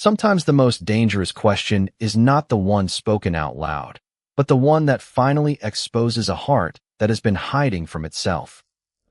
Sometimes the most dangerous question is not the one spoken out loud, but the one that finally exposes a heart that has been hiding from itself.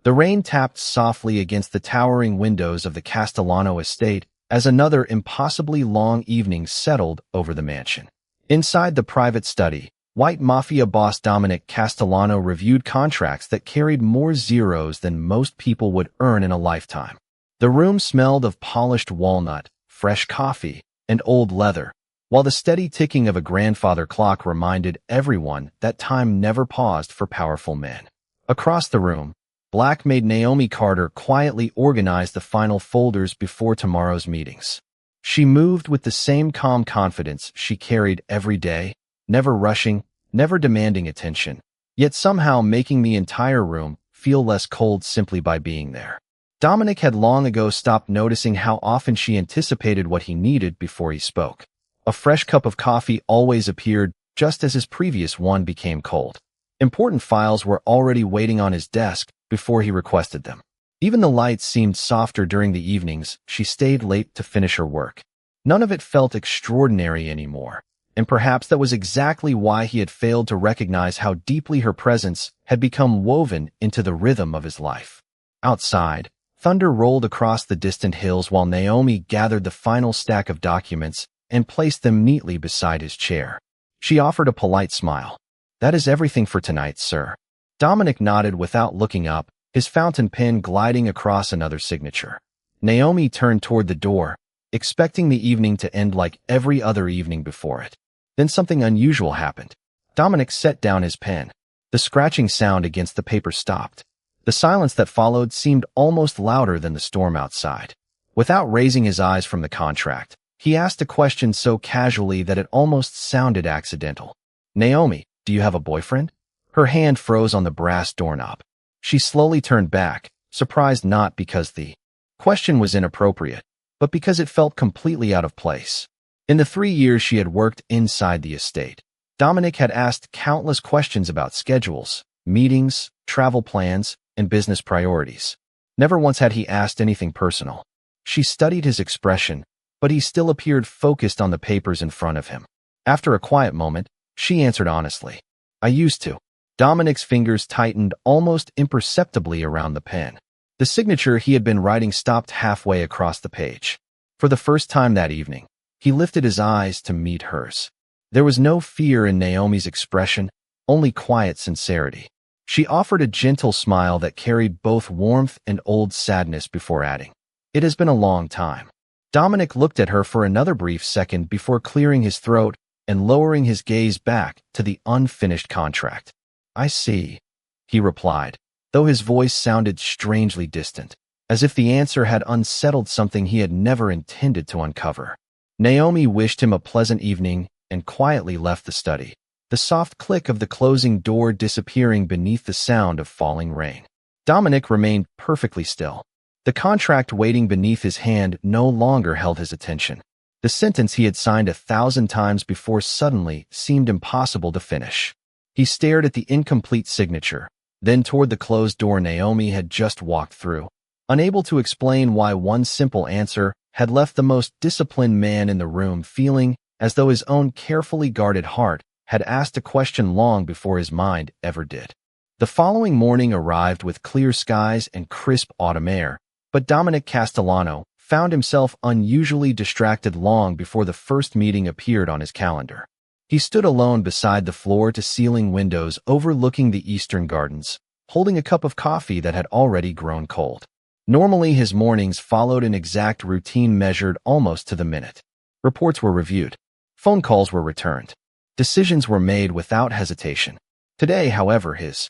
The rain tapped softly against the towering windows of the Castellano estate as another impossibly long evening settled over the mansion. Inside the private study, White Mafia boss Dominic Castellano reviewed contracts that carried more zeros than most people would earn in a lifetime. The room smelled of polished walnut, fresh coffee, and old leather, while the steady ticking of a grandfather clock reminded everyone that time never paused for powerful men. Across the room, Black Maid Naomi Carter quietly organized the final folders before tomorrow's meetings. She moved with the same calm confidence she carried every day, never rushing, never demanding attention, yet somehow making the entire room feel less cold simply by being there. Dominic had long ago stopped noticing how often she anticipated what he needed before he spoke. A fresh cup of coffee always appeared just as his previous one became cold. Important files were already waiting on his desk before he requested them. Even the lights seemed softer during the evenings she stayed late to finish her work. None of it felt extraordinary anymore, and perhaps that was exactly why he had failed to recognize how deeply her presence had become woven into the rhythm of his life. Outside, thunder rolled across the distant hills while Naomi gathered the final stack of documents and placed them neatly beside his chair. She offered a polite smile. "That is everything for tonight, sir." Dominic nodded without looking up, his fountain pen gliding across another signature. Naomi turned toward the door, expecting the evening to end like every other evening before it. Then something unusual happened. Dominic set down his pen. The scratching sound against the paper stopped. The silence that followed seemed almost louder than the storm outside. Without raising his eyes from the contract, he asked a question so casually that it almost sounded accidental. "Naomi, do you have a boyfriend?" Her hand froze on the brass doorknob. She slowly turned back, surprised not because the question was inappropriate, but because it felt completely out of place. In the 3 years she had worked inside the estate, Dominic had asked countless questions about schedules, meetings, travel plans, and business priorities. Never once had he asked anything personal. She studied his expression, but he still appeared focused on the papers in front of him. After a quiet moment, she answered honestly, "I used to." Dominic's fingers tightened almost imperceptibly around the pen. The signature he had been writing stopped halfway across the page. For the first time that evening, he lifted his eyes to meet hers. There was no fear in Naomi's expression, only quiet sincerity. She offered a gentle smile that carried both warmth and old sadness before adding, "It has been a long time." Dominic looked at her for another brief second before clearing his throat and lowering his gaze back to the unfinished contract. "I see," he replied, though his voice sounded strangely distant, as if the answer had unsettled something he had never intended to uncover. Naomi wished him a pleasant evening and quietly left the study, the soft click of the closing door disappearing beneath the sound of falling rain. Dominic remained perfectly still. The contract waiting beneath his hand no longer held his attention. The sentence he had signed 1,000 times before suddenly seemed impossible to finish. He stared at the incomplete signature, then toward the closed door Naomi had just walked through, unable to explain why one simple answer had left the most disciplined man in the room feeling as though his own carefully guarded heart had asked a question long before his mind ever did. The following morning arrived with clear skies and crisp autumn air, but Dominic Castellano found himself unusually distracted long before the first meeting appeared on his calendar. He stood alone beside the floor-to-ceiling windows overlooking the eastern gardens, holding a cup of coffee that had already grown cold. Normally, his mornings followed an exact routine measured almost to the minute. Reports were reviewed. Phone calls were returned. Decisions were made without hesitation. Today, however, his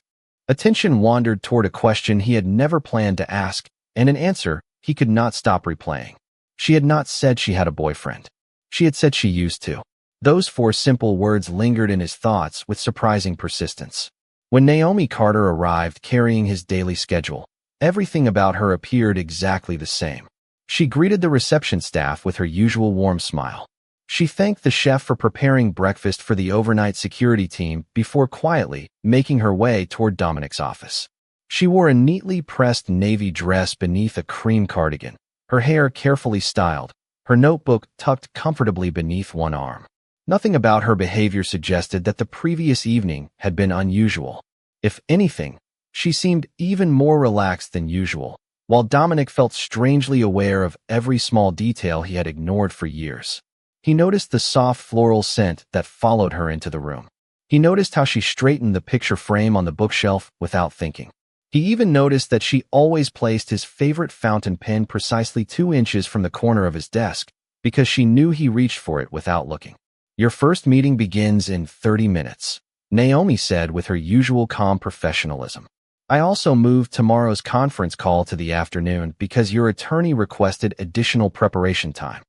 attention wandered toward a question he had never planned to ask, and an answer he could not stop replaying. She had not said she had a boyfriend. She had said she used to. Those 4 simple words lingered in his thoughts with surprising persistence. When Naomi Carter arrived carrying his daily schedule, everything about her appeared exactly the same. She greeted the reception staff with her usual warm smile. She thanked the chef for preparing breakfast for the overnight security team before quietly making her way toward Dominic's office. She wore a neatly pressed navy dress beneath a cream cardigan, her hair carefully styled, her notebook tucked comfortably beneath one arm. Nothing about her behavior suggested that the previous evening had been unusual. If anything, she seemed even more relaxed than usual, while Dominic felt strangely aware of every small detail he had ignored for years. He noticed the soft floral scent that followed her into the room. He noticed how she straightened the picture frame on the bookshelf without thinking. He even noticed that she always placed his favorite fountain pen precisely 2 inches from the corner of his desk, because she knew he reached for it without looking. "Your first meeting begins in 30 minutes, Naomi said with her usual calm professionalism. "I also moved tomorrow's conference call to the afternoon because your attorney requested additional preparation time."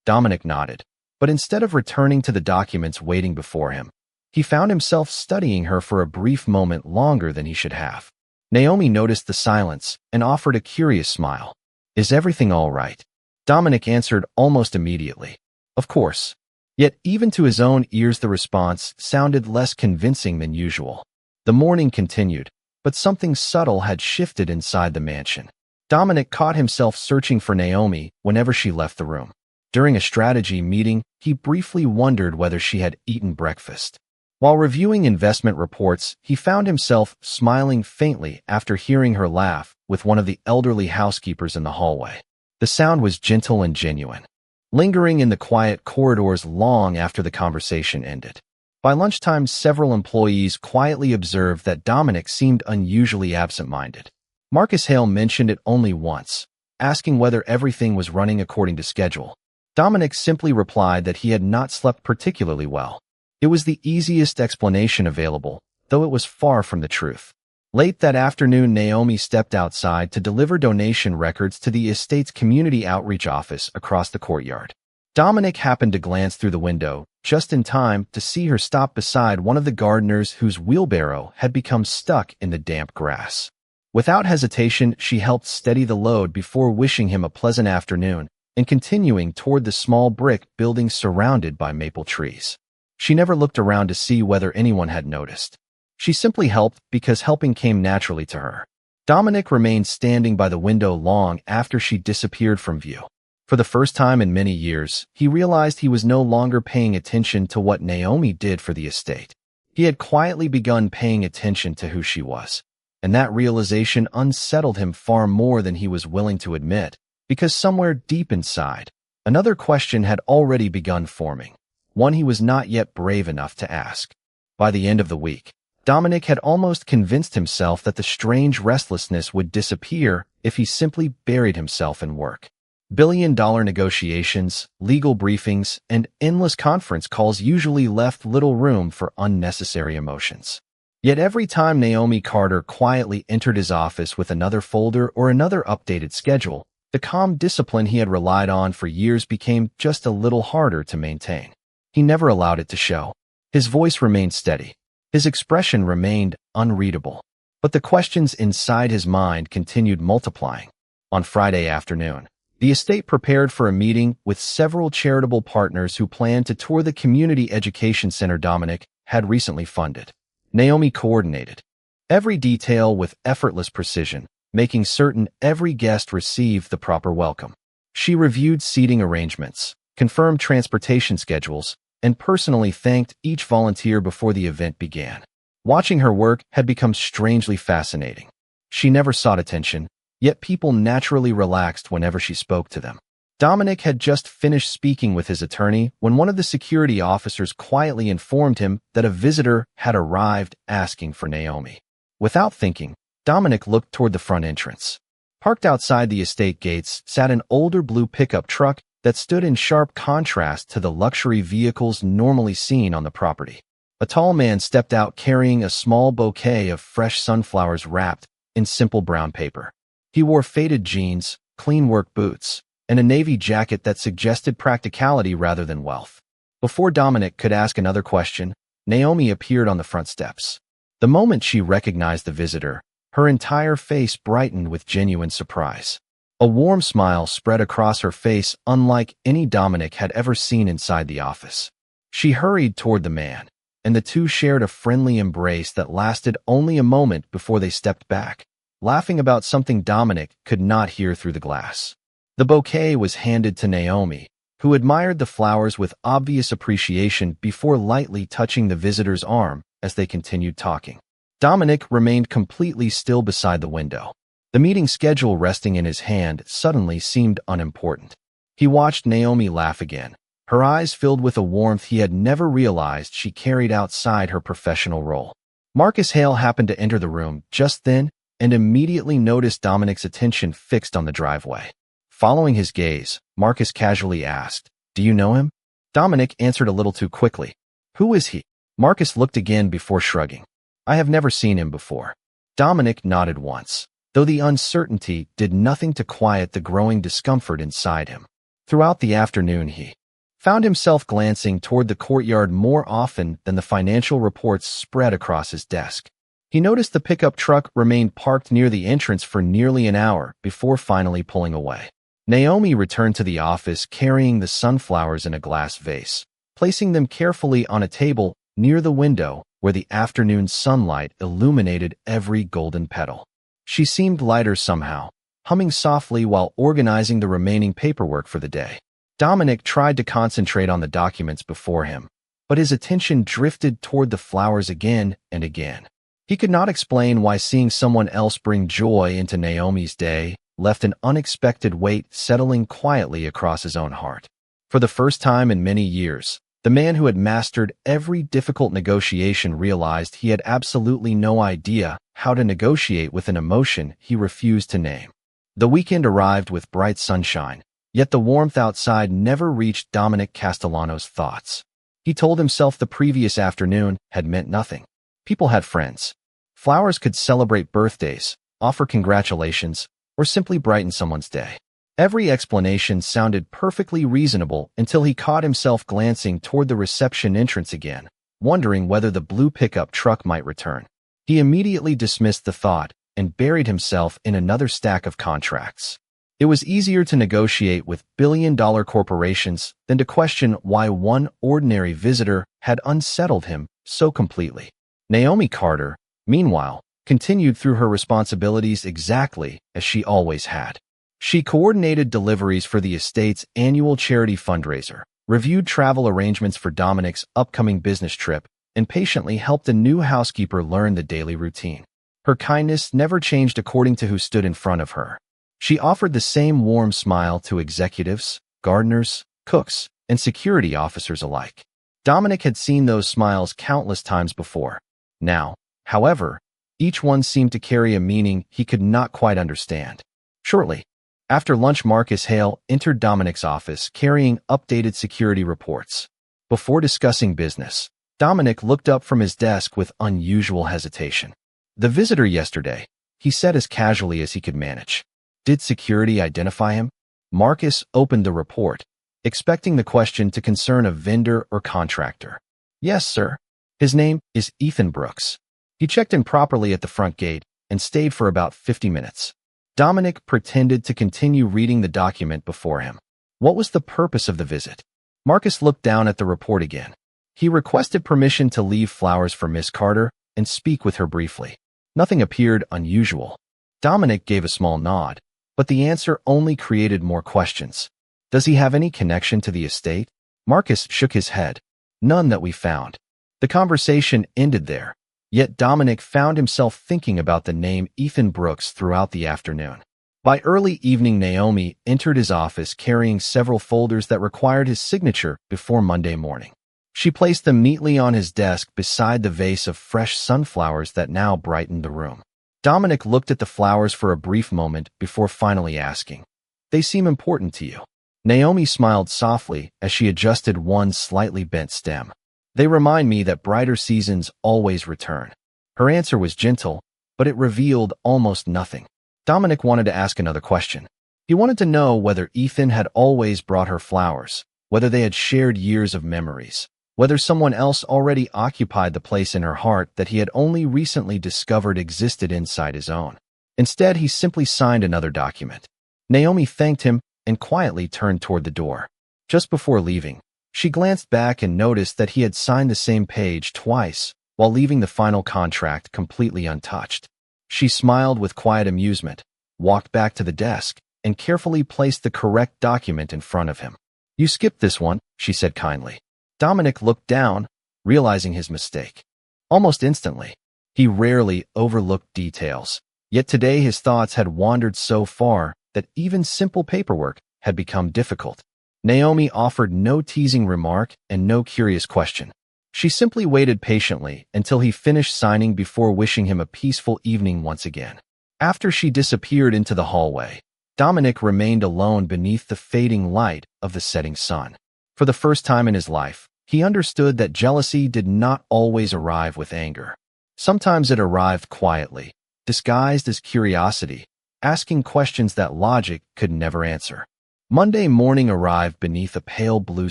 Dominic nodded, but instead of returning to the documents waiting before him, he found himself studying her for a brief moment longer than he should have. Naomi noticed the silence and offered a curious smile. "Is everything all right?" Dominic answered almost immediately, "Of course." Yet even to his own ears the response sounded less convincing than usual. The morning continued, but something subtle had shifted inside the mansion. Dominic caught himself searching for Naomi whenever she left the room. During a strategy meeting, he briefly wondered whether she had eaten breakfast. While reviewing investment reports, he found himself smiling faintly after hearing her laugh with one of the elderly housekeepers in the hallway. The sound was gentle and genuine, lingering in the quiet corridors long after the conversation ended. By lunchtime, several employees quietly observed that Dominic seemed unusually absent-minded. Marcus Hale mentioned it only once, asking whether everything was running according to schedule. Dominic simply replied that he had not slept particularly well. It was the easiest explanation available, though it was far from the truth. Late that afternoon, Naomi stepped outside to deliver donation records to the estate's community outreach office across the courtyard. Dominic happened to glance through the window, just in time to see her stop beside one of the gardeners whose wheelbarrow had become stuck in the damp grass. Without hesitation, she helped steady the load before wishing him a pleasant afternoon and continuing toward the small brick building surrounded by maple trees. She never looked around to see whether anyone had noticed. She simply helped because helping came naturally to her. Dominic remained standing by the window long after she disappeared from view. For the first time in many years, he realized he was no longer paying attention to what Naomi did for the estate. He had quietly begun paying attention to who she was, and that realization unsettled him far more than he was willing to admit, because somewhere deep inside, another question had already begun forming, one he was not yet brave enough to ask. By the end of the week, Dominic had almost convinced himself that the strange restlessness would disappear if he simply buried himself in work. Billion-dollar negotiations, legal briefings, and endless conference calls usually left little room for unnecessary emotions. Yet every time Naomi Carter quietly entered his office with another folder or another updated schedule, the calm discipline he had relied on for years became just a little harder to maintain. He never allowed it to show. His voice remained steady. His expression remained unreadable. But the questions inside his mind continued multiplying. On Friday afternoon, the estate prepared for a meeting with several charitable partners who planned to tour the community education center Dominic had recently funded. Naomi coordinated every detail with effortless precision, making certain every guest received the proper welcome. She reviewed seating arrangements, confirmed transportation schedules, and personally thanked each volunteer before the event began. Watching her work had become strangely fascinating. She never sought attention, yet people naturally relaxed whenever she spoke to them. Dominic had just finished speaking with his attorney when one of the security officers quietly informed him that a visitor had arrived asking for Naomi. Without thinking, Dominic looked toward the front entrance. Parked outside the estate gates sat an older blue pickup truck that stood in sharp contrast to the luxury vehicles normally seen on the property. A tall man stepped out carrying a small bouquet of fresh sunflowers wrapped in simple brown paper. He wore faded jeans, clean work boots, and a navy jacket that suggested practicality rather than wealth. Before Dominic could ask another question, Naomi appeared on the front steps. The moment she recognized the visitor, her entire face brightened with genuine surprise. A warm smile spread across her face unlike any Dominic had ever seen inside the office. She hurried toward the man, and the two shared a friendly embrace that lasted only a moment before they stepped back, laughing about something Dominic could not hear through the glass. The bouquet was handed to Naomi, who admired the flowers with obvious appreciation before lightly touching the visitor's arm as they continued talking. Dominic remained completely still beside the window. The meeting schedule resting in his hand suddenly seemed unimportant. He watched Naomi laugh again, her eyes filled with a warmth he had never realized she carried outside her professional role. Marcus Hale happened to enter the room just then and immediately noticed Dominic's attention fixed on the driveway. Following his gaze, Marcus casually asked, "Do you know him?" Dominic answered a little too quickly. "Who is he?" Marcus looked again before shrugging. "I have never seen him before." Dominic nodded once, though the uncertainty did nothing to quiet the growing discomfort inside him. Throughout the afternoon he found himself glancing toward the courtyard more often than the financial reports spread across his desk. He noticed the pickup truck remained parked near the entrance for nearly an hour before finally pulling away. Naomi returned to the office carrying the sunflowers in a glass vase, placing them carefully on a table near the window where the afternoon sunlight illuminated every golden petal. She seemed lighter somehow, humming softly while organizing the remaining paperwork for the day. Dominic tried to concentrate on the documents before him, but his attention drifted toward the flowers again and again. He could not explain why seeing someone else bring joy into Naomi's day left an unexpected weight settling quietly across his own heart. For the first time in many years, the man who had mastered every difficult negotiation realized he had absolutely no idea how to negotiate with an emotion he refused to name. The weekend arrived with bright sunshine, yet the warmth outside never reached Dominic Castellano's thoughts. He told himself the previous afternoon had meant nothing. People had friends. Flowers could celebrate birthdays, offer congratulations, or simply brighten someone's day. Every explanation sounded perfectly reasonable until he caught himself glancing toward the reception entrance again, wondering whether the blue pickup truck might return. He immediately dismissed the thought and buried himself in another stack of contracts. It was easier to negotiate with billion-dollar corporations than to question why one ordinary visitor had unsettled him so completely. Naomi Carter, meanwhile, continued through her responsibilities exactly as she always had. She coordinated deliveries for the estate's annual charity fundraiser, reviewed travel arrangements for Dominic's upcoming business trip, and patiently helped a new housekeeper learn the daily routine. Her kindness never changed according to who stood in front of her. She offered the same warm smile to executives, gardeners, cooks, and security officers alike. Dominic had seen those smiles countless times before. Now, however, each one seemed to carry a meaning he could not quite understand. Shortly after lunch, Marcus Hale entered Dominic's office carrying updated security reports. Before discussing business, Dominic looked up from his desk with unusual hesitation. "The visitor yesterday," he said as casually as he could manage. "Did security identify him?" Marcus opened the report, expecting the question to concern a vendor or contractor. "Yes, sir. His name is Ethan Brooks. He checked in properly at the front gate and stayed for about 50 minutes. Dominic pretended to continue reading the document before him. What was the purpose of the visit? Marcus looked down at the report again. He requested permission to leave flowers for Miss Carter and speak with her briefly. Nothing appeared unusual. Dominic gave a small nod, but the answer only created more questions. Does he have any connection to the estate? Marcus shook his head. None that we found. The conversation ended there. Yet Dominic found himself thinking about the name Ethan Brooks throughout the afternoon. By early evening, Naomi entered his office carrying several folders that required his signature before Monday morning. She placed them neatly on his desk beside the vase of fresh sunflowers that now brightened the room. Dominic looked at the flowers for a brief moment before finally asking, "They seem important to you?" Naomi smiled softly as she adjusted one slightly bent stem. "They remind me that brighter seasons always return." Her answer was gentle, but it revealed almost nothing. Dominic wanted to ask another question. He wanted to know whether Ethan had always brought her flowers, whether they had shared years of memories, whether someone else already occupied the place in her heart that he had only recently discovered existed inside his own. Instead, he simply signed another document. Naomi thanked him and quietly turned toward the door. Just before leaving, she glanced back and noticed that he had signed the same page twice while leaving the final contract completely untouched. She smiled with quiet amusement, walked back to the desk, and carefully placed the correct document in front of him. "You skipped this one," she said kindly. Dominic looked down, realizing his mistake. Almost instantly, he rarely overlooked details, yet today his thoughts had wandered so far that even simple paperwork had become difficult. Naomi offered no teasing remark and no curious question. She simply waited patiently until he finished signing before wishing him a peaceful evening once again. After she disappeared into the hallway, Dominic remained alone beneath the fading light of the setting sun. For the first time in his life, he understood that jealousy did not always arrive with anger. Sometimes it arrived quietly, disguised as curiosity, asking questions that logic could never answer. Monday morning arrived beneath a pale blue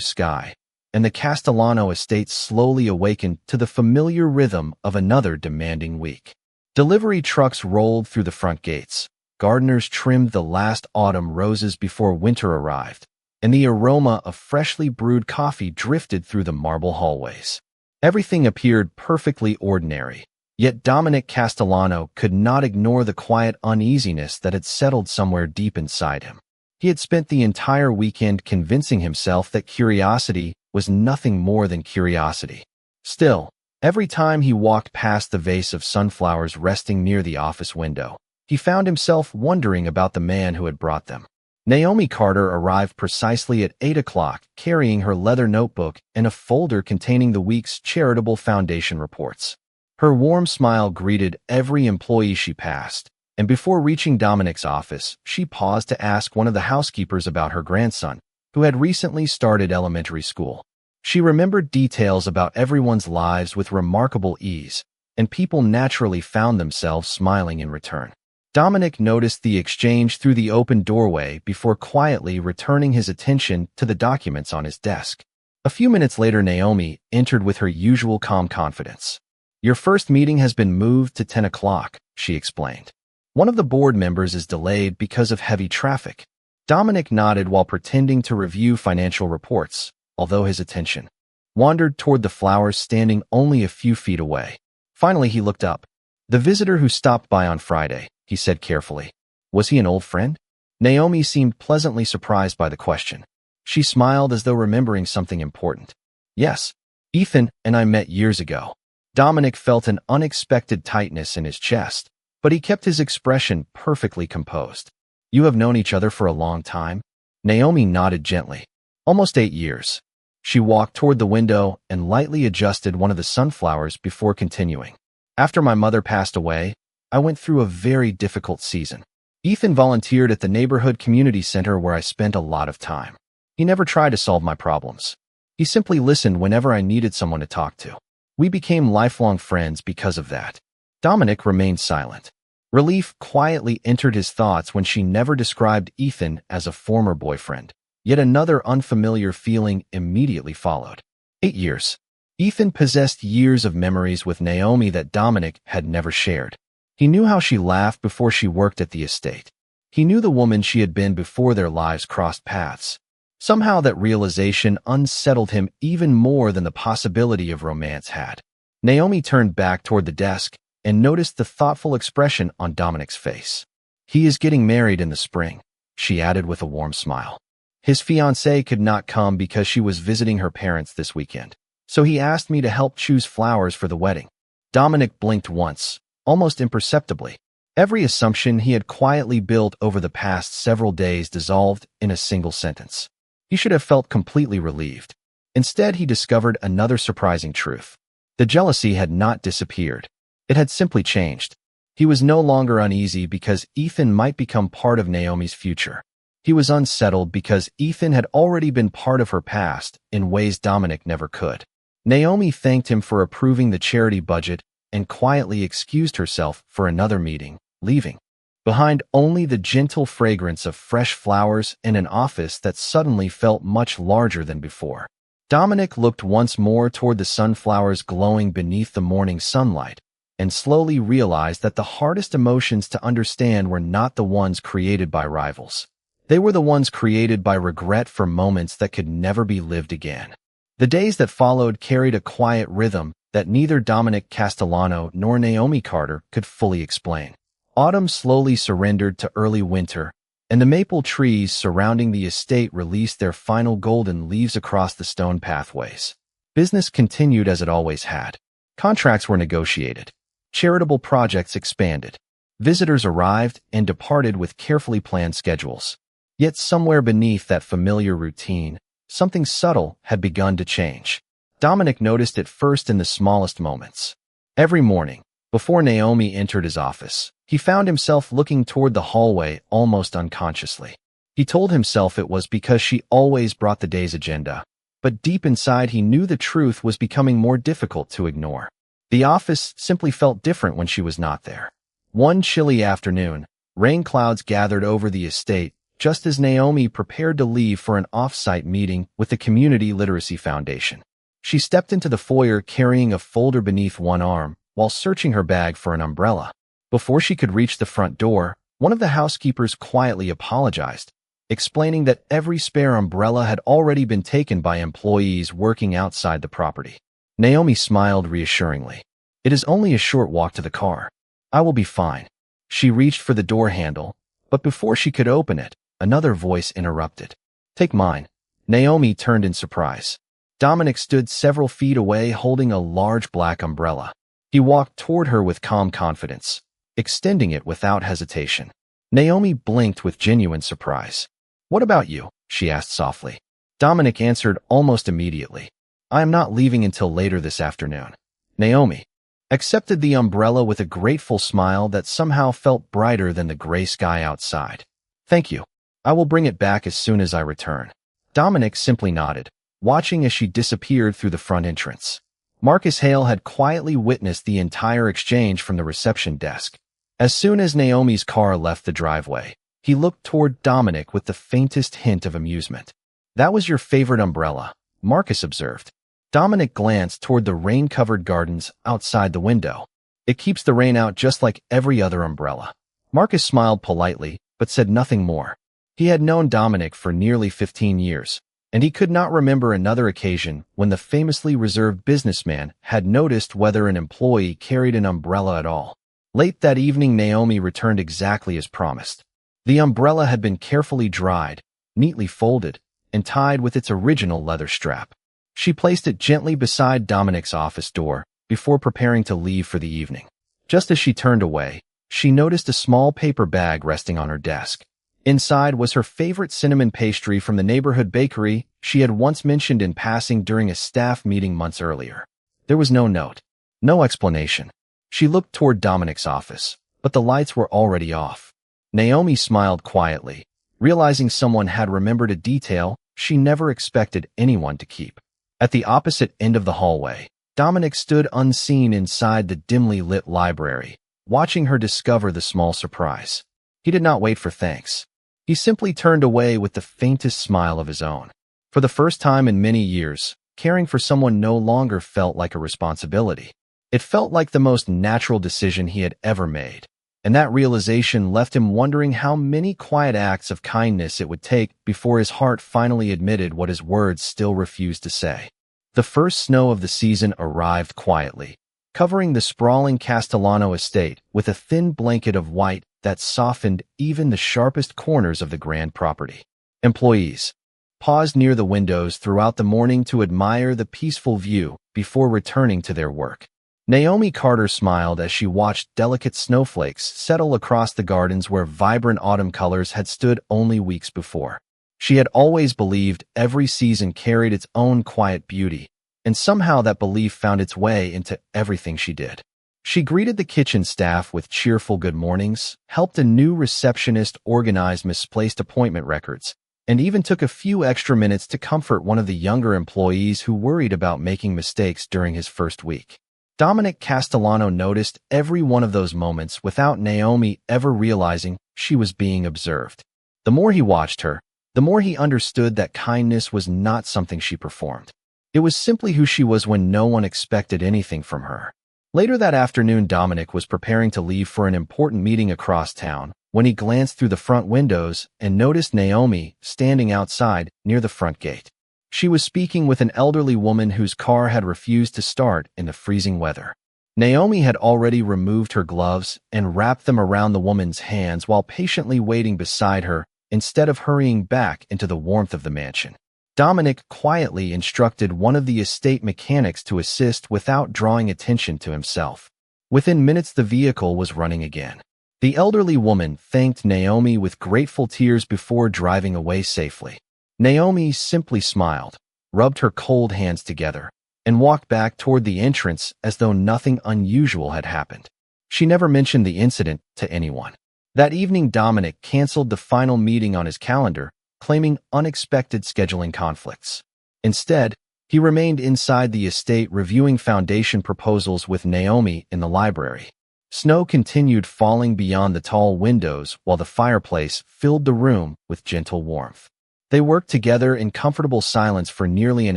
sky, and the Castellano estate slowly awakened to the familiar rhythm of another demanding week. Delivery trucks rolled through the front gates, gardeners trimmed the last autumn roses before winter arrived, and the aroma of freshly brewed coffee drifted through the marble hallways. Everything appeared perfectly ordinary, yet Dominic Castellano could not ignore the quiet uneasiness that had settled somewhere deep inside him. He had spent the entire weekend convincing himself that curiosity was nothing more than curiosity. Still, every time he walked past the vase of sunflowers resting near the office window, he found himself wondering about the man who had brought them. Naomi Carter arrived precisely at 8 o'clock, carrying her leather notebook and a folder containing the week's charitable foundation reports. Her warm smile greeted every employee she passed, and before reaching Dominic's office, she paused to ask one of the housekeepers about her grandson, who had recently started elementary school. She remembered details about everyone's lives with remarkable ease, and people naturally found themselves smiling in return. Dominic noticed the exchange through the open doorway before quietly returning his attention to the documents on his desk. A few minutes later, Naomi entered with her usual calm confidence. "Your first meeting has been moved to 10 o'clock, she explained. "One of the board members is delayed because of heavy traffic." Dominic nodded while pretending to review financial reports, although his attention wandered toward the flowers standing only a few feet away. Finally, he looked up. "The visitor who stopped by on Friday," he said carefully. "Was he an old friend?" Naomi seemed pleasantly surprised by the question. She smiled as though remembering something important. "Yes, Ethan and I met years ago." Dominic felt an unexpected tightness in his chest, but he kept his expression perfectly composed. "You have known each other for a long time?" Naomi nodded gently. "Almost 8 years." She walked toward the window and lightly adjusted one of the sunflowers before continuing. "After my mother passed away, I went through a very difficult season. Ethan volunteered at the neighborhood community center where I spent a lot of time. He never tried to solve my problems. He simply listened whenever I needed someone to talk to. We became lifelong friends because of that." Dominic remained silent. Relief quietly entered his thoughts when she never described Ethan as a former boyfriend. Yet another unfamiliar feeling immediately followed. 8 years. Ethan possessed years of memories with Naomi that Dominic had never shared. He knew how she laughed before she worked at the estate. He knew the woman she had been before their lives crossed paths. Somehow that realization unsettled him even more than the possibility of romance had. Naomi turned back toward the desk and noticed the thoughtful expression on Dominic's face. "He is getting married in the spring," she added with a warm smile. "His fiancée could not come because she was visiting her parents this weekend, so he asked me to help choose flowers for the wedding." Dominic blinked once, almost imperceptibly. Every assumption he had quietly built over the past several days dissolved in a single sentence. He should have felt completely relieved. Instead, he discovered another surprising truth. The jealousy had not disappeared. It had simply changed. He was no longer uneasy because Ethan might become part of Naomi's future. He was unsettled because Ethan had already been part of her past in ways Dominic never could. Naomi thanked him for approving the charity budget and quietly excused herself for another meeting, leaving behind only the gentle fragrance of fresh flowers and an office that suddenly felt much larger than before. Dominic looked once more toward the sunflowers glowing beneath the morning sunlight and slowly realized that the hardest emotions to understand were not the ones created by rivals. They were the ones created by regret for moments that could never be lived again. The days that followed carried a quiet rhythm that neither Dominic Castellano nor Naomi Carter could fully explain. Autumn slowly surrendered to early winter, and the maple trees surrounding the estate released their final golden leaves across the stone pathways. Business continued as it always had. Contracts were negotiated. Charitable projects expanded. Visitors arrived and departed with carefully planned schedules. Yet somewhere beneath that familiar routine, something subtle had begun to change. Dominic noticed it first in the smallest moments. Every morning, before Naomi entered his office, he found himself looking toward the hallway almost unconsciously. He told himself it was because she always brought the day's agenda, but deep inside he knew the truth was becoming more difficult to ignore. The office simply felt different when she was not there. One chilly afternoon, rain clouds gathered over the estate just as Naomi prepared to leave for an off-site meeting with the Community Literacy Foundation. She stepped into the foyer carrying a folder beneath one arm while searching her bag for an umbrella. Before she could reach the front door, one of the housekeepers quietly apologized, explaining that every spare umbrella had already been taken by employees working outside the property. Naomi smiled reassuringly. "It is only a short walk to the car. I will be fine." She reached for the door handle, but before she could open it, another voice interrupted. "Take mine." Naomi turned in surprise. Dominic stood several feet away holding a large black umbrella. He walked toward her with calm confidence, extending it without hesitation. Naomi blinked with genuine surprise. "What about you?" she asked softly. Dominic answered almost immediately. "I am not leaving until later this afternoon." Naomi accepted the umbrella with a grateful smile that somehow felt brighter than the gray sky outside. "Thank you. I will bring it back as soon as I return." Dominic simply nodded, watching as she disappeared through the front entrance. Marcus Hale had quietly witnessed the entire exchange from the reception desk. As soon as Naomi's car left the driveway, he looked toward Dominic with the faintest hint of amusement. "That was your favorite umbrella," Marcus observed. Dominic glanced toward the rain-covered gardens outside the window. "It keeps the rain out just like every other umbrella." Marcus smiled politely, but said nothing more. He had known Dominic for nearly 15 years, and he could not remember another occasion when the famously reserved businessman had noticed whether an employee carried an umbrella at all. Late that evening, Naomi returned exactly as promised. The umbrella had been carefully dried, neatly folded, and tied with its original leather strap. She placed it gently beside Dominic's office door before preparing to leave for the evening. Just as she turned away, she noticed a small paper bag resting on her desk. Inside was her favorite cinnamon pastry from the neighborhood bakery she had once mentioned in passing during a staff meeting months earlier. There was no note, no explanation. She looked toward Dominic's office, but the lights were already off. Naomi smiled quietly, realizing someone had remembered a detail she never expected anyone to keep. At the opposite end of the hallway, Dominic stood unseen inside the dimly lit library, watching her discover the small surprise. He did not wait for thanks. He simply turned away with the faintest smile of his own. For the first time in many years, caring for someone no longer felt like a responsibility. It felt like the most natural decision he had ever made. And that realization left him wondering how many quiet acts of kindness it would take before his heart finally admitted what his words still refused to say. The first snow of the season arrived quietly, covering the sprawling Castellano estate with a thin blanket of white that softened even the sharpest corners of the grand property. Employees paused near the windows throughout the morning to admire the peaceful view before returning to their work. Naomi Carter smiled as she watched delicate snowflakes settle across the gardens where vibrant autumn colors had stood only weeks before. She had always believed every season carried its own quiet beauty, and somehow that belief found its way into everything she did. She greeted the kitchen staff with cheerful good mornings, helped a new receptionist organize misplaced appointment records, and even took a few extra minutes to comfort one of the younger employees who worried about making mistakes during his first week. Dominic Castellano noticed every one of those moments without Naomi ever realizing she was being observed. The more he watched her, the more he understood that kindness was not something she performed. It was simply who she was when no one expected anything from her. Later that afternoon, Dominic was preparing to leave for an important meeting across town when he glanced through the front windows and noticed Naomi standing outside near the front gate. She was speaking with an elderly woman whose car had refused to start in the freezing weather. Naomi had already removed her gloves and wrapped them around the woman's hands while patiently waiting beside her instead of hurrying back into the warmth of the mansion. Dominic quietly instructed one of the estate mechanics to assist without drawing attention to himself. Within minutes, the vehicle was running again. The elderly woman thanked Naomi with grateful tears before driving away safely. Naomi simply smiled, rubbed her cold hands together, and walked back toward the entrance as though nothing unusual had happened. She never mentioned the incident to anyone. That evening, Dominic canceled the final meeting on his calendar, claiming unexpected scheduling conflicts. Instead, he remained inside the estate reviewing foundation proposals with Naomi in the library. Snow continued falling beyond the tall windows while the fireplace filled the room with gentle warmth. They worked together in comfortable silence for nearly an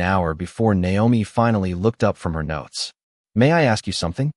hour before Naomi finally looked up from her notes. "May I ask you something?"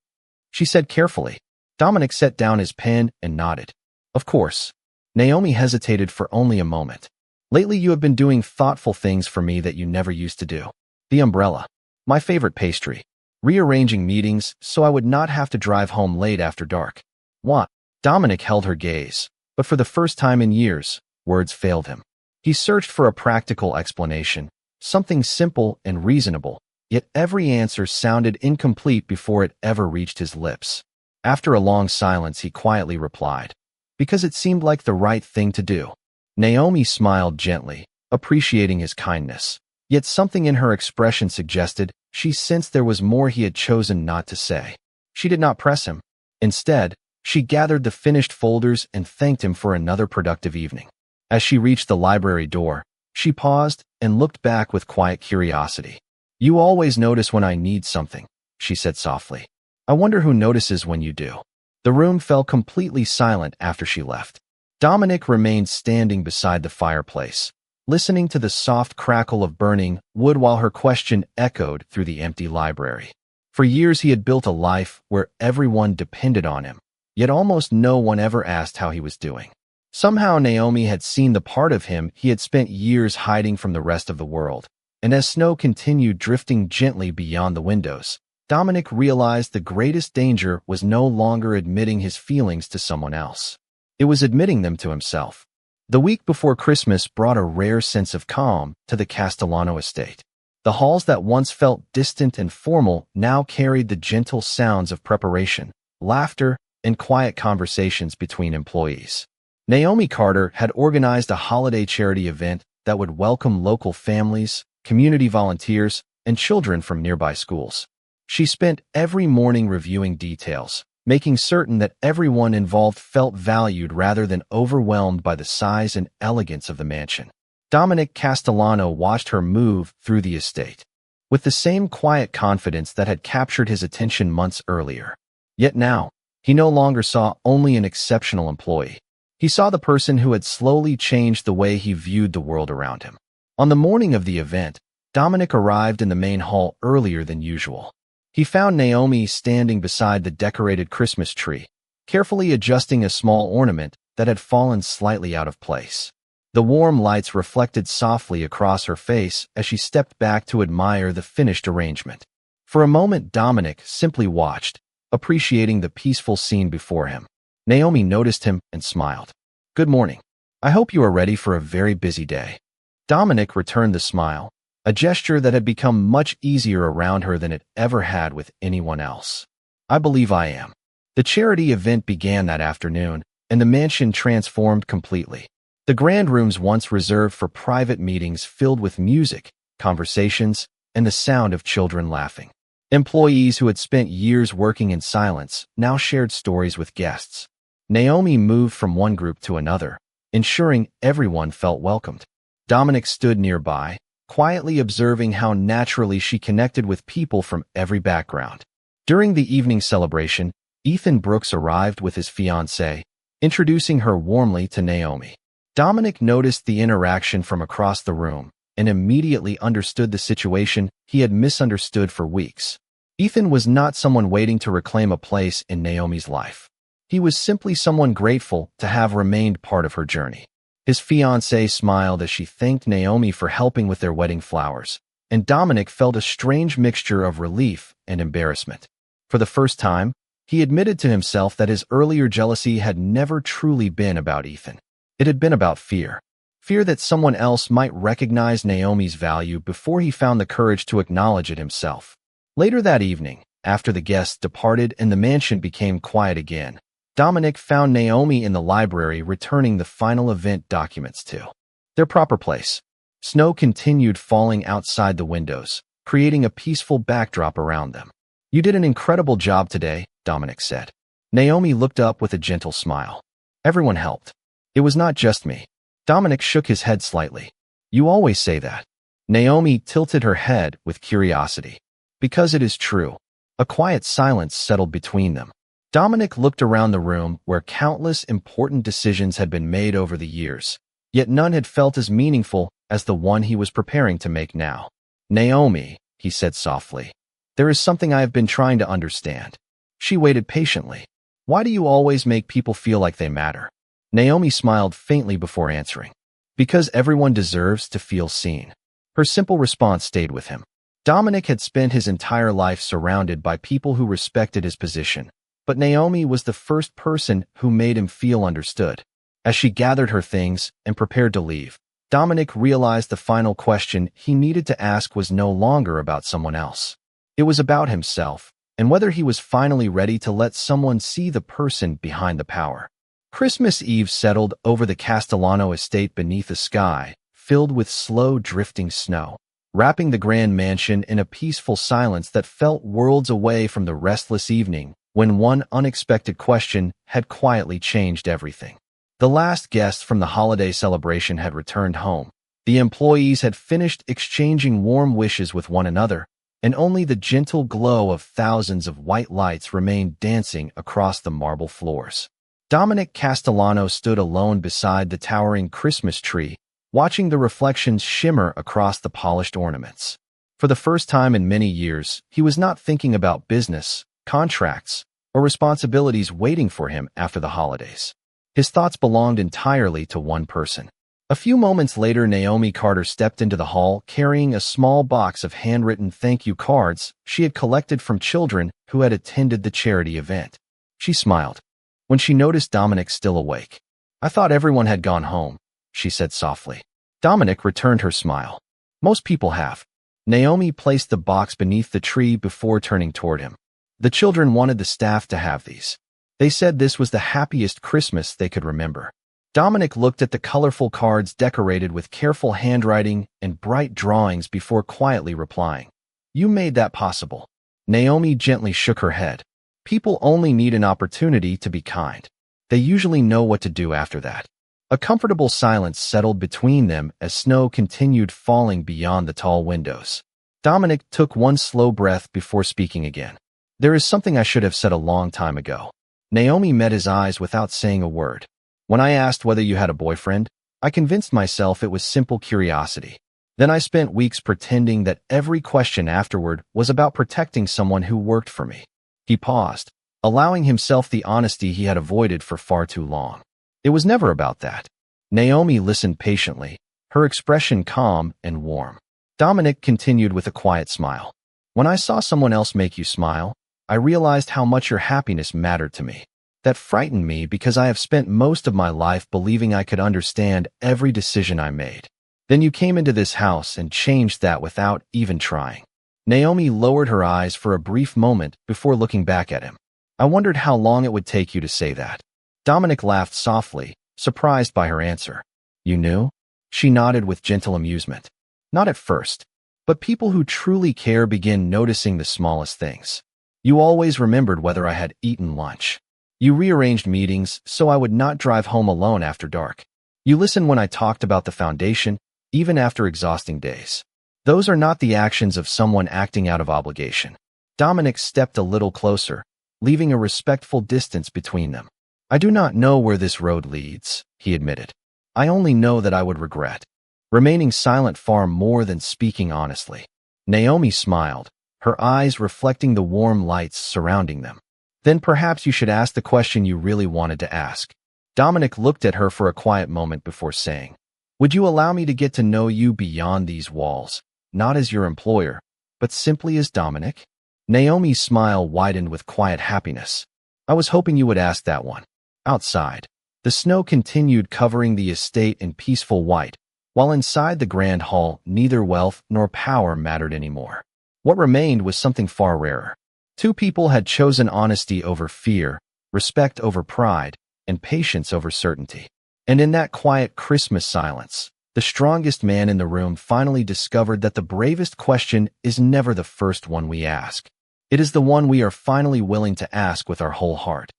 she said carefully. Dominic set down his pen and nodded. "Of course." Naomi hesitated for only a moment. "Lately you have been doing thoughtful things for me that you never used to do. The umbrella. My favorite pastry. Rearranging meetings so I would not have to drive home late after dark." "What?" Dominic held her gaze, but for the first time in years, words failed him. He searched for a practical explanation, something simple and reasonable, yet every answer sounded incomplete before it ever reached his lips. After a long silence, he quietly replied, "Because it seemed like the right thing to do." Naomi smiled gently, appreciating his kindness. Yet something in her expression suggested she sensed there was more he had chosen not to say. She did not press him. Instead, she gathered the finished folders and thanked him for another productive evening. As she reached the library door, she paused and looked back with quiet curiosity. "You always notice when I need something," she said softly. "I wonder who notices when you do." The room fell completely silent after she left. Dominic remained standing beside the fireplace, listening to the soft crackle of burning wood while her question echoed through the empty library. For years he had built a life where everyone depended on him, yet almost no one ever asked how he was doing. Somehow Naomi had seen the part of him he had spent years hiding from the rest of the world, and as snow continued drifting gently beyond the windows, Dominic realized the greatest danger was no longer admitting his feelings to someone else. It was admitting them to himself. The week before Christmas brought a rare sense of calm to the Castellano estate. The halls that once felt distant and formal now carried the gentle sounds of preparation, laughter, and quiet conversations between employees. Naomi Carter had organized a holiday charity event that would welcome local families, community volunteers, and children from nearby schools. She spent every morning reviewing details, making certain that everyone involved felt valued rather than overwhelmed by the size and elegance of the mansion. Dominic Castellano watched her move through the estate, with the same quiet confidence that had captured his attention months earlier. Yet now, he no longer saw only an exceptional employee. He saw the person who had slowly changed the way he viewed the world around him. On the morning of the event, Dominic arrived in the main hall earlier than usual. He found Naomi standing beside the decorated Christmas tree, carefully adjusting a small ornament that had fallen slightly out of place. The warm lights reflected softly across her face as she stepped back to admire the finished arrangement. For a moment, Dominic simply watched, appreciating the peaceful scene before him. Naomi noticed him and smiled. "Good morning. I hope you are ready for a very busy day." Dominic returned the smile, a gesture that had become much easier around her than it ever had with anyone else. "I believe I am." The charity event began that afternoon, and the mansion transformed completely. The grand rooms once reserved for private meetings filled with music, conversations, and the sound of children laughing. Employees who had spent years working in silence now shared stories with guests. Naomi moved from one group to another, ensuring everyone felt welcomed. Dominic stood nearby, quietly observing how naturally she connected with people from every background. During the evening celebration, Ethan Brooks arrived with his fiancée, introducing her warmly to Naomi. Dominic noticed the interaction from across the room and immediately understood the situation he had misunderstood for weeks. Ethan was not someone waiting to reclaim a place in Naomi's life. He was simply someone grateful to have remained part of her journey. His fiancée smiled as she thanked Naomi for helping with their wedding flowers, and Dominic felt a strange mixture of relief and embarrassment. For the first time, he admitted to himself that his earlier jealousy had never truly been about Ethan. It had been about fear. Fear that someone else might recognize Naomi's value before he found the courage to acknowledge it himself. Later that evening, after the guests departed and the mansion became quiet again, Dominic found Naomi in the library returning the final event documents to their proper place. Snow continued falling outside the windows, creating a peaceful backdrop around them. "You did an incredible job today," Dominic said. Naomi looked up with a gentle smile. "Everyone helped. It was not just me." Dominic shook his head slightly. "You always say that." Naomi tilted her head with curiosity. "Because it is true." A quiet silence settled between them. Dominic looked around the room where countless important decisions had been made over the years, yet none had felt as meaningful as the one he was preparing to make now. "Naomi," he said softly, "there is something I have been trying to understand." She waited patiently. "Why do you always make people feel like they matter?" Naomi smiled faintly before answering. "Because everyone deserves to feel seen." Her simple response stayed with him. Dominic had spent his entire life surrounded by people who respected his position, but Naomi was the first person who made him feel understood. As she gathered her things and prepared to leave, Dominic realized the final question he needed to ask was no longer about someone else. It was about himself, and whether he was finally ready to let someone see the person behind the power. Christmas Eve settled over the Castellano estate beneath a sky filled with slow drifting snow, wrapping the grand mansion in a peaceful silence that felt worlds away from the restless evening when one unexpected question had quietly changed everything. The last guest from the holiday celebration had returned home. The employees had finished exchanging warm wishes with one another, and only the gentle glow of thousands of white lights remained dancing across the marble floors. Dominic Castellano stood alone beside the towering Christmas tree, watching the reflections shimmer across the polished ornaments. For the first time in many years, he was not thinking about business, contracts, or responsibilities waiting for him after the holidays. His thoughts belonged entirely to one person. A few moments later, Naomi Carter stepped into the hall carrying a small box of handwritten thank you cards she had collected from children who had attended the charity event. She smiled when she noticed Dominic still awake. "I thought everyone had gone home," she said softly. Dominic returned her smile. "Most people have." Naomi placed the box beneath the tree before turning toward him. "The children wanted the staff to have these. They said this was the happiest Christmas they could remember." Dominic looked at the colorful cards decorated with careful handwriting and bright drawings before quietly replying, "You made that possible." Naomi gently shook her head. "People only need an opportunity to be kind. They usually know what to do after that." A comfortable silence settled between them as snow continued falling beyond the tall windows. Dominic took one slow breath before speaking again. "There is something I should have said a long time ago." Naomi met his eyes without saying a word. "When I asked whether you had a boyfriend, I convinced myself it was simple curiosity. Then I spent weeks pretending that every question afterward was about protecting someone who worked for me." He paused, allowing himself the honesty he had avoided for far too long. "It was never about that." Naomi listened patiently, her expression calm and warm. Dominic continued with a quiet smile. "When I saw someone else make you smile, I realized how much your happiness mattered to me. That frightened me because I have spent most of my life believing I could understand every decision I made. Then you came into this house and changed that without even trying." Naomi lowered her eyes for a brief moment before looking back at him. "I wondered how long it would take you to say that." Dominic laughed softly, surprised by her answer. "You knew?" She nodded with gentle amusement. "Not at first, but people who truly care begin noticing the smallest things. You always remembered whether I had eaten lunch. You rearranged meetings so I would not drive home alone after dark. You listened when I talked about the foundation, even after exhausting days. Those are not the actions of someone acting out of obligation." Dominic stepped a little closer, leaving a respectful distance between them. "I do not know where this road leads," he admitted. "I only know that I would regret remaining silent far more than speaking honestly." Naomi smiled, her eyes reflecting the warm lights surrounding them. "Then perhaps you should ask the question you really wanted to ask." Dominic looked at her for a quiet moment before saying, "Would you allow me to get to know you beyond these walls, not as your employer, but simply as Dominic?" Naomi's smile widened with quiet happiness. "I was hoping you would ask that one. Outside." The snow continued covering the estate in peaceful white, while inside the grand hall neither wealth nor power mattered anymore. What remained was something far rarer. Two people had chosen honesty over fear, respect over pride, and patience over certainty. And in that quiet Christmas silence, the strongest man in the room finally discovered that the bravest question is never the first one we ask. It is the one we are finally willing to ask with our whole heart.